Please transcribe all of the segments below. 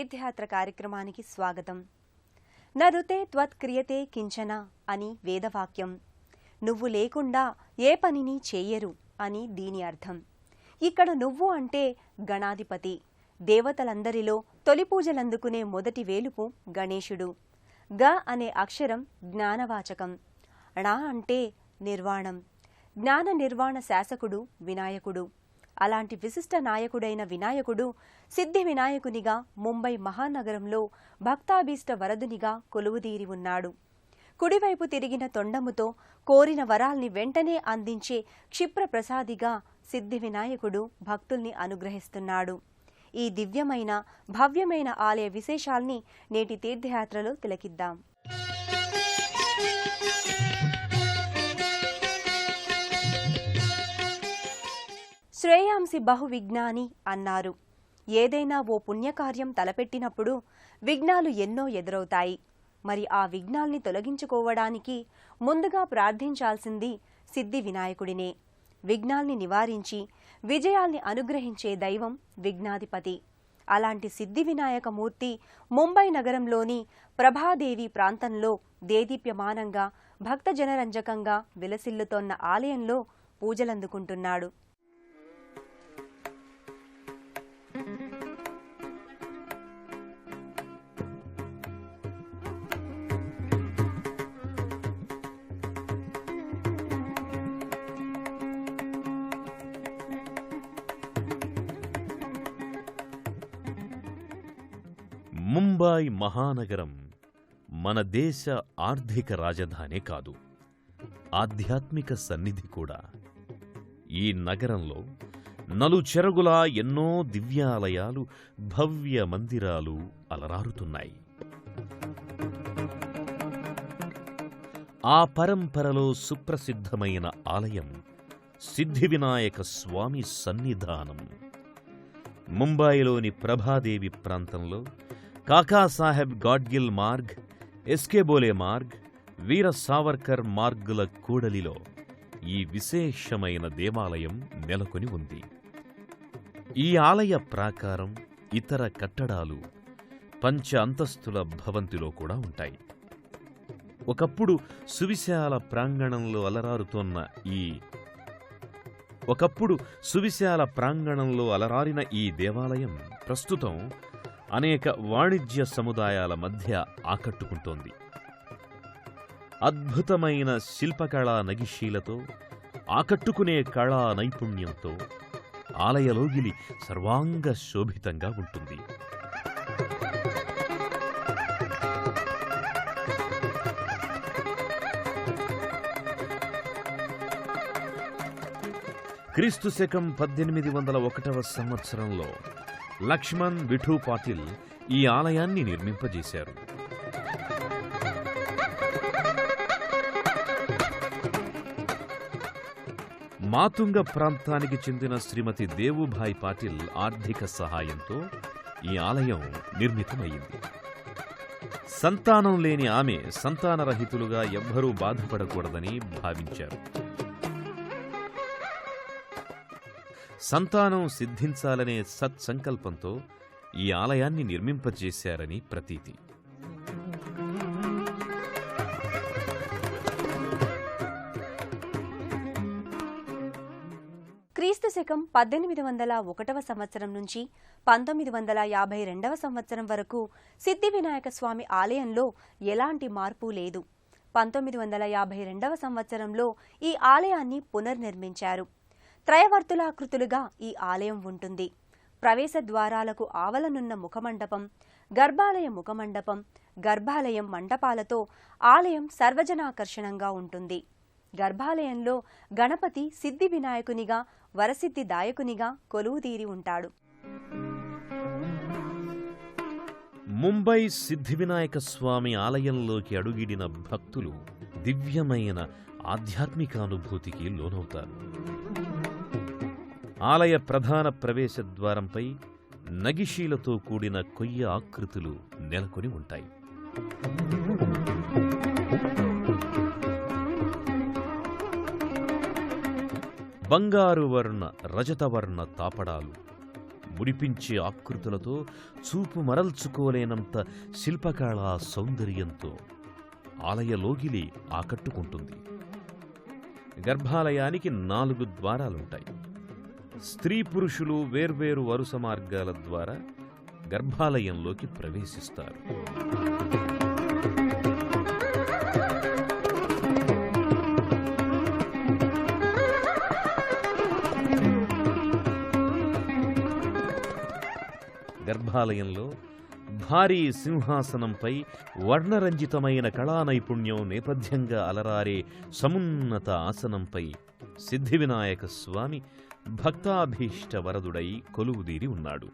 తీర్థయాత్ర కార్యక్రమానికి స్వాగతం. నరుతే త్వత్క్రియతే కించన అని వేదవాక్యం. నువ్వు లేకుండా ఏ పనిని చేయరు అని దీని అర్థం. ఇక్కడ నువ్వు అంటే గణాధిపతి. దేవతలందరిలో తొలి పూజలందుకునే మొదటి వేలుపు గణేశుడు. గ అనే అక్షరం జ్ఞానవాచకం. ణ అంటే నిర్వాణం. జ్ఞాన నిర్వాణ శాసకుడు వినాయకుడు. అలాంటి విశిష్ట నాయకుడైన వినాయకుడు సిద్ధి వినాయకునిగా ముంబై మహానగరంలో భక్తాభీష్ట వరదునిగా కొలువుదీరి ఉన్నాడు. కుడివైపు తిరిగిన తొండముతో కోరిన వరాల్ని వెంటనే అందించే క్షిప్రప్రసాదిగా సిద్ధి వినాయకుడు భక్తుల్ని అనుగ్రహిస్తున్నాడు. ఈ దివ్యమైన భవ్యమైన ఆలయ విశేషాల్ని నేటి తీర్థయాత్రలో తిలకిద్దాం. శ్రేయాంసి బహు విఘ్నాని అన్నారు. ఏదైనా ఓ పుణ్యకార్యం తలపెట్టినప్పుడు విఘ్నాలు ఎన్నో ఎదురవుతాయి. మరి ఆ విఘ్నాల్ని తొలగించుకోవడానికి ముందుగా ప్రార్థించాల్సింది సిద్ధి వినాయకుడినే. విఘ్నాల్ని నివారించి విజయాల్ని అనుగ్రహించే దైవం విఘ్నాధిపతి. అలాంటి సిద్ధి వినాయక మూర్తి ముంబై నగరంలోని ప్రభాదేవి ప్రాంతంలో దేదీప్యమానంగా భక్తజనరంజకంగా విలసిల్లుతోన్న ఆలయంలో పూజలందుకుంటున్నాడు. ముంబై మహానగరం మన దేశ ఆర్థిక రాజధానే కాదు, ఆధ్యాత్మిక సన్నిధి కూడా. ఈ నగరంలో నలుచెరగులా ఎన్నో దివ్యాలయాలు, భవ్య మందిరాలు అలరారుతున్నాయి. ఆ పరంపరలో సుప్రసిద్ధమైన ఆలయం సిద్ధివినాయక స్వామి సన్నిధానం. ముంబైలోని ప్రభాదేవి ప్రాంతంలో కాకాసాహెబ్ గాడ్గిల్ మార్గ్, ఎస్కేబోలే మార్గ్, వీర సావర్కర్ మార్గుల కూడలిలో ఈ విశేషమైన దేవాలయం నెలకొని ఉంది. ఈ ఆలయ ప్రాకారం, ఇతర కట్టడాలు పంచ అంతస్తుల భవంతిలో కూడా ఉంటాయి. ఒకప్పుడు సువిశాల ప్రాంగణంలో అలరారిన ఈ దేవాలయం ప్రస్తుతం అనేక వాణిజ్య సముదాయాల మధ్య ఆకట్టుకుంటోంది. అద్భుతమైన శిల్పకళా నగిశీలతో, ఆకట్టుకునే కళా నైపుణ్యంతో ఆలయలోగిలి సర్వాంగ శోభితంగా ఉంటుంది. క్రీస్తు శకం 1801వ సంవత్సరంలో లక్ష్మణ్ విఠూ పాటిల్ ఈ ఆలయాన్ని నిర్మింపజేశారు. మాతుంగ ప్రాంతానికి చెందిన శ్రీమతి దేవుభాయ్ పాటిల్ ఆర్థిక సహాయంతో ఈ ఆలయం నిర్మితమైంది. సంతానం లేని ఆమె సంతానరహితులుగా ఎవ్వరూ బాధపడకూడదని భావించారు. సంతానం సిద్ధించాలనే సత్సంకల్పంతో ఈ ఆలయాన్ని నిర్మింపజేశారని ప్రతీతి. క్రీస్తు శకం 1801వ సంవత్సరం నుంచి 1952వ సంవత్సరం వరకు సిద్ధి వినాయక స్వామి ఆలయంలో ఎలాంటి మార్పు లేదు. 1952వ సంవత్సరంలో ఈ ఆలయాన్ని పునర్నిర్మించారు. త్రయవర్తులాకృతులుగా ఈ ఆలయం ఉంటుంది. ప్రవేశ ద్వారాలకు ఆవలనున్న ముఖమండపం, గర్భాలయ ముఖమండపం, గర్భాలయం మండపాలతో ఆలయం సర్వజనాకర్షణంగా ఉంటుంది. గర్భాలయంలో గణపతి సిద్ధి వినాయకునిగా, వరసిద్ధి దాయకునిగా కొలువుదీరి ఉంటాడు. ముంబై సిద్ధివినాయక స్వామి ఆలయంలోకి అడుగిడిన భక్తులు దివ్యమైన ఆధ్యాత్మికానుభూతికి లోనవుతారు. ఆలయ ప్రధాన ప్రవేశ ద్వారంపై నగిశీలతో కూడిన కొయ్య ఆకృతులు నెలకొని ఉంటాయి. బంగారు వర్ణ, రజతవర్ణ తాపడాలు, మురిపించే ఆకృతులతో చూపు మరల్చుకోలేనంత శిల్పకళా సౌందర్యంతో ఆలయ లోగిలి ఆకట్టుకుంటుంది. గర్భాలయానికి 4 ద్వారాలుంటాయి. స్త్రీ పురుషులు వేర్వేరు వరుస మార్గాల ద్వారా గర్భాలయంలోకి ప్రవేశిస్తారు. గర్భాలయంలో భారీ సింహాసనంపై వర్ణరంజితమైన కళానైపుణ్యం నేపథ్యంగా అలరారే సమున్నత ఆసనంపై సిద్ధివినాయక స్వామి భక్తాభీష్ట వరదుడై కొలువుదీరి ఉన్నాడు.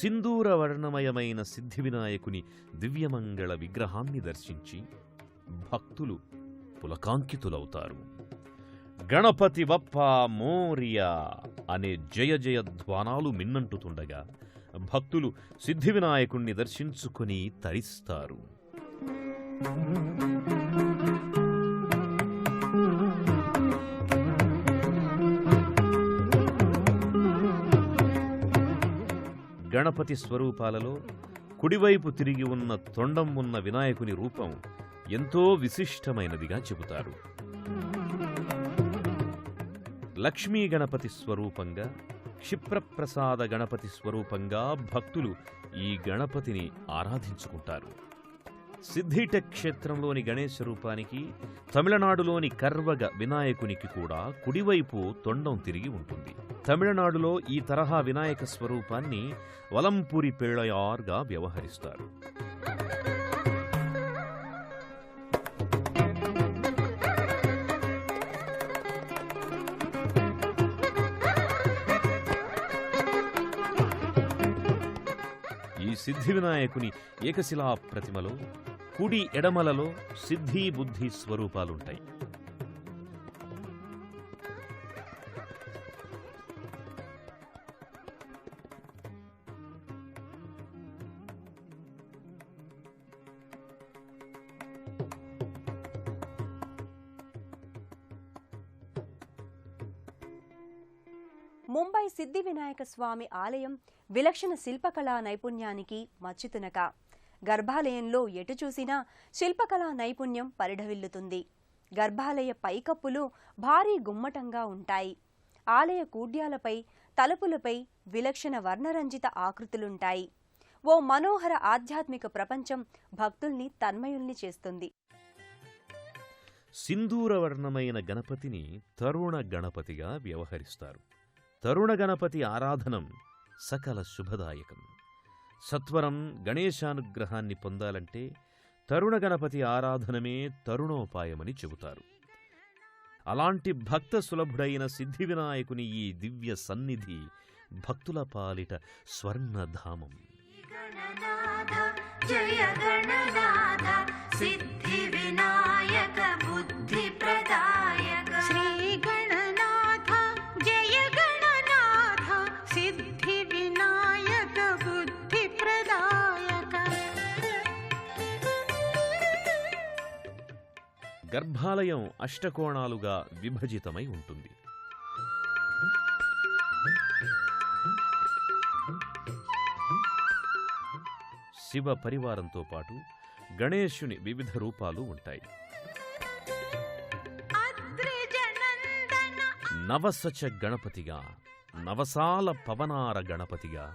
సింధూర వర్ణమయమైన సిద్ధివినాయకుని దివ్యమంగళ విగ్రహాన్ని దర్శించి భక్తులు పులకాంకితులవుతారు. గణపతి బప్పా మోరియా అనే జయ జయ ధ్వానాలు మిన్నంటుతుండగా భక్తులు సిద్ధివినాయకుణ్ణి దర్శించుకుని తరిస్తారు. గణపతి స్వరూపాలలో కుడివైపు తిరిగి ఉన్న తొండం ఉన్న వినాయకుని రూపం ఎంతో విశిష్టమైనదిగా చెబుతారు. లక్ష్మీ గణపతి స్వరూపంగా, క్షిప్రప్రసాద గణపతి స్వరూపంగా భక్తులు ఈ గణపతిని ఆరాధించుకుంటారు. సిద్ధిట క్షేత్రంలోని గణేశ రూపానికి, తమిళనాడులోని కర్వగ వినాయకునికి కూడా కుడివైపు తొండం తిరిగి ఉంటుంది. తమిళనాడులో ఈ తరహా వినాయక స్వరూపాన్ని వలంపురి పిళ్ళయార్గా వ్యవహరిస్తారు. ఈ సిద్ధి వినాయకుని ఏకశిలా ప్రతిమలో కుడి ఎడమలలో సిద్ధి బుద్ధి స్వరూపాలుంటాయి. ముంబై సిద్ధి వినాయక స్వామి ఆలయం విలక్షణ శిల్పకళా నైపుణ్యానికి మచ్చుతునక. గర్భాలయంలో ఎటు చూసినా శిల్పకళా నైపుణ్యం పరిఢవిల్లుతుంది. గర్భాలయ పైకప్పులు భారీ గుమ్మటంగా ఉంటాయి. ఆలయ కూడ్యాలపై, తలుపులపై విలక్షణ వర్ణరంజిత ఆకృతులుంటాయి. ఓ మనోహర ఆధ్యాత్మిక ప్రపంచం భక్తుల్ని తన్మయుల్ని చేస్తుంది. సింధూరవర్ణమైన గణపతిని తరుణ గణపతిగా వ్యవహరిస్తారు. తరుణ గణపతి ఆరాధనం సకల శుభదాయకం. సత్వరం గణేశానుగ్రహాన్ని పొందాలంటే తరుణ గణపతి ఆరాధనమే తరుణోపాయమని చెబుతారు. అలాంటి భక్త సులభుడైన సిద్ధి వినాయకుని ఈ దివ్య సన్నిధి భక్తుల పాలిట స్వర్ణధామం. జయ గణనాథ సిద్ధి వినాయక బుద్ధి ప్రదాయక శ్రీ గణనాథ జయ గణనాథ సిద్ధి వినాయక బుద్ధి ప్రదాయక. గర్భాలయం అష్టకోణాలుగా విభజితమై ఉంటుంది. శివ పరివారంతో పాటు గణేశుని వివిధ రూపాలు ఉంటాయి. నవసచ గణపతిగా, నవసాల పవనార గణపతిగా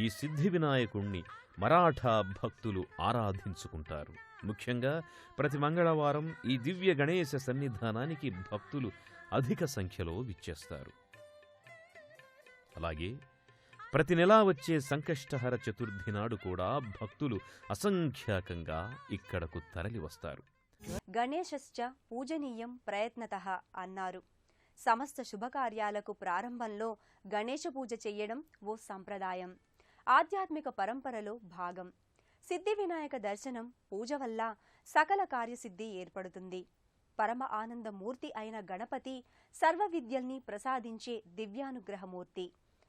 ఈ సిద్ధి వినాయకుణ్ణి మరాఠా భక్తులు ఆరాధించుకుంటారు. ముఖ్యంగా ప్రతి మంగళవారం ఈ దివ్య గణేశ సన్నిధానానికి భక్తులు అధిక సంఖ్యలో విచ్చేస్తారు. అలాగే ప్రతి నెలా వచ్చే సంకష్టహర చతుర్థి నాడు కూడా భక్తులు అసంఖ్యాకంగా ఇక్కడకు తరలివస్తారు. గణేశశ్చ పూజనీయం ప్రయత్నతః అన్నారు. సమస్త శుభకార్యాలకు ప్రారంభంలో గణేశ పూజ చెయ్యడం ఓ సంప్రదాయం, ఆధ్యాత్మిక పరంపరలో భాగం. సిద్ధి వినాయక దర్శనం, పూజ వల్ల సకల కార్యసిద్ధి ఏర్పడుతుంది. పరమ ఆనందమూర్తి అయిన గణపతి సర్వ విద్యల్ని ప్రసాదించే దివ్యానుగ్రహమూర్తి.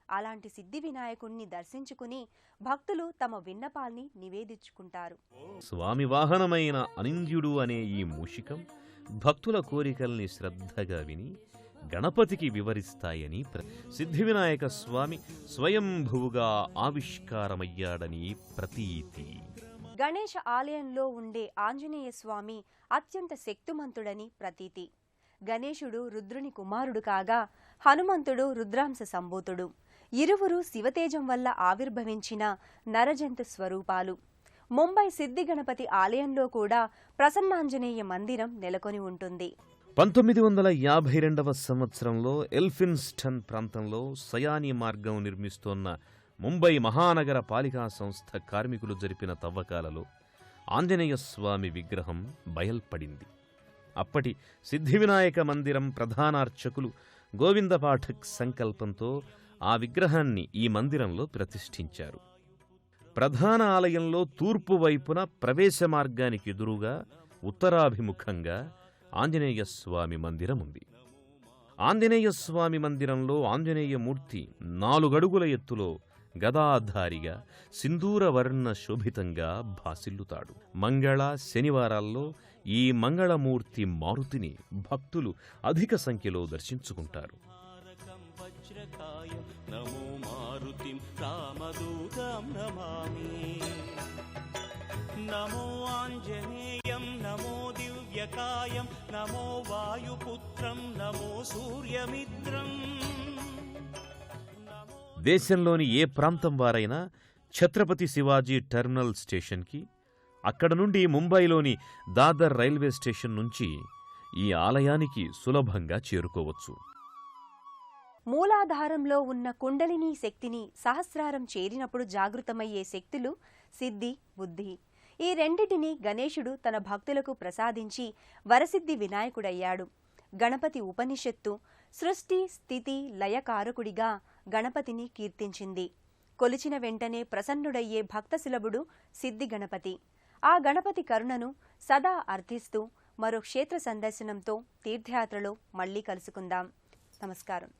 అలాంటి సిద్ధి వినాయకుణ్ణి దర్శించుకుని భక్తులు తమ విన్నపాల్ని నివేదించుకుంటారు. స్వామి వాహనమైన అనింద్యుడు అనే ఈ మూషికం భక్తుల కోరికల్ని శ్రద్ధగా విని గణపతికి వివరిస్తాయని సిద్ధి వినాయక స్వామి స్వయంభువుగా ఆవిష్కారమయ్యాడని ప్రతీతి. గణేశ ఆలయంలో ఉండే ఆంజనేయ స్వామి అత్యంత శక్తిమంతుడని ప్రతీతి. గణేశుడు రుద్రుని కుమారుడు కాగా హనుమంతుడు రుద్రాంశ సంభూతుడు. ఇరువురు శివతేజం వల్ల ఆవిర్భవించిన నరజంతు స్వరూపాలు. ముంబై సిద్ధి గణపతి ఆలయంలో కూడా ప్రసన్నాంజనేయ మందిరం నెలకొని ఉంటుంది. 1952వ సంవత్సరంలో ఎల్ఫిన్స్టన్ ప్రాంతంలో సయానీ మార్గం నిర్మిస్తోన్న ముంబై మహానగర పాలికా సంస్థ కార్మికులు జరిపిన తవ్వకాలలో ఆంజనేయ స్వామి విగ్రహం బయల్పడింది. అప్పటి సిద్ధివినాయక మందిరం ప్రధానార్చకులు గోవింద పాఠక్ సంకల్పంతో ఆ విగ్రహాన్ని ఈ మందిరంలో ప్రతిష్ఠించారు. ప్రధాన ఆలయంలో తూర్పు వైపున ప్రవేశ మార్గానికి ఎదురుగా ఉత్తరాభిముఖంగా ఆంజనేయ స్వామి మందిరం ఉంది. ఆంజనేయ స్వామి మందిరంలో ఆంజనేయమూర్తి 4 అడుగుల ఎత్తులో గదాధారిగా సింధూరవర్ణ శోభితంగా భాసిల్లుతాడు. మంగళ శనివారాల్లో ఈ మంగళమూర్తి మారుతిని భక్తులు అధిక సంఖ్యలో దర్శించుకుంటారు. నమో మారుతిం రామదూతం నమామి. నమో ఆంజనేయం నమో దివ్యకాయం నమో వాయుపుత్రం నమో సూర్యమిత్రం. దేశంలోని ఏ ప్రాంతం వారైనా ఛత్రపతి శివాజీ టెర్మినల్ స్టేషన్కి, అక్కడ నుండి ముంబైలోని దాదర్ రైల్వే స్టేషన్ నుంచి ఈ ఆలయానికి సులభంగా చేరుకోవచ్చు. మూలాధారంలో ఉన్న కుండలిని శక్తిని సహస్రారం చేరినప్పుడు జాగృతమయ్యే శక్తులు సిద్ధి, బుద్ధి. ఈ రెండిటిని గణేశుడు తన భక్తులకు ప్రసాదించి వరసిద్ధి వినాయకుడయ్యాడు. గణపతి ఉపనిషత్తు సృష్టి స్థితి లయకారకుడిగా గణపతిని కీర్తించింది. కొలిచిన వెంటనే ప్రసన్నుడయ్యే భక్తసులభుడు సిద్ధి గణపతి. ఆ గణపతి కరుణను సదా అర్థిస్తూ మరో క్షేత్ర సందర్శనంతో తీర్థయాత్రలో మళ్లీ కలుసుకుందాం. నమస్కారం.